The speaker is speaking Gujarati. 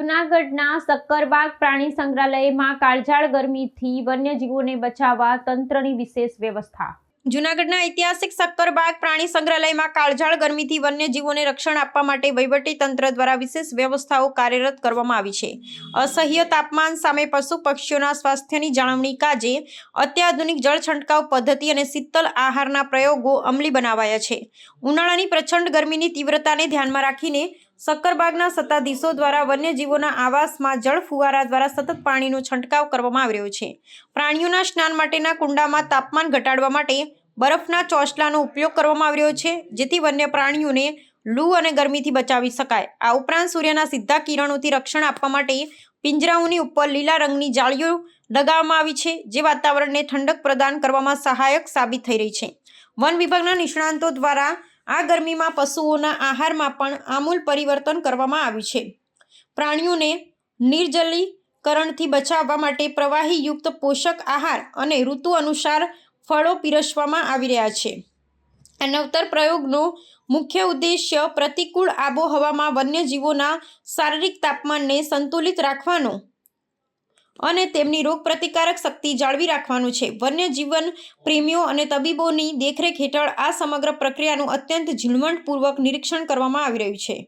જૂનાગઢના સક્કરબાગ પ્રાણી સંગ્રહાલયમાં કાળઝાળ ગરમીથી વન્યજીવોને બચાવવા તંત્રની વિશેષ વ્યવસ્થા। જૂનાગઢના ઐતિહાસિક સક્કરબાગ પ્રાણી સંગ્રહાલયમાં કાળઝાળ ગરમીથી વન્યજીવોને રક્ષણ આપવા માટે વહીવટી તંત્ર દ્વારા વિશેષ વ્યવસ્થાઓ કાર્યરત કરવામાં આવી છે। અસહ્ય તાપમાન સામે પશુ પક્ષીઓના સ્વાસ્થ્યની જાળવણી કાજે અત્યાધુનિક જળ છંટકાવ પદ્ધતિ અને શીતલ આહારના પ્રયોગો અમલી બનાવાયા છે। ઉનાળાની પ્રચંડ ગરમીની તીવ્રતાને ધ્યાનમાં રાખીને સક્કરબાગના સત્તાધીશો દ્વારા વન્યજીવોના આવાસમાં જળ ફુવારા દ્વારા સતત પાણીનો છંટકાવ કરવામાં આવી રહ્યો છે। પ્રાણીઓના સ્નાન માટેના કુંડામાં તાપમાન ઘટાડવા માટે બરફના ચોસલાનો ઉપયોગ કરવામાં આવી રહ્યો છે, જેથી વન્ય પ્રાણીઓને લૂ અને ગરમીથી બચાવી શકાય। આ ઉપરાંત સૂર્યના સીધા કિરણોથી રક્ષણ આપવા માટે પિંજરાઓની ઉપર લીલા રંગની જાળીઓ લગાવવામાં આવી છે, જે વાતાવરણને ઠંડક પ્રદાન કરવામાં સહાયક સાબિત થઈ રહી છે। વન વિભાગના નિષ્ણાતો દ્વારા આ ગરમીમાં પશુઓના આહારમાં પણ આમૂલ પરિવર્તન કરવામાં આવ્યું છે। પ્રાણીઓને નિર્જલીકરણથી બચાવવા માટે પ્રવાહીયુક્ત પોષક આહાર અને ઋતુ અનુસાર ફળો પીરસવામાં આવી રહ્યા છે। આ નવતર પ્રયોગનો મુખ્ય ઉદ્દેશ્ય પ્રતિકૂળ આબોહવામાં વન્યજીવોના શારીરિક તાપમાનને સંતુલિત રાખવાનો અને તેમની રોગપ્રતિકારક શક્તિ જાળવી રાખવાનું છે। વન્યજીવન પ્રેમીઓ અને તબીબોની દેખરેખ હેઠળ આ સમગ્ર પ્રક્રિયાનું અત્યંત ઝીણવટપૂર્વક નિરીક્ષણ કરવામાં આવી રહ્યું છે।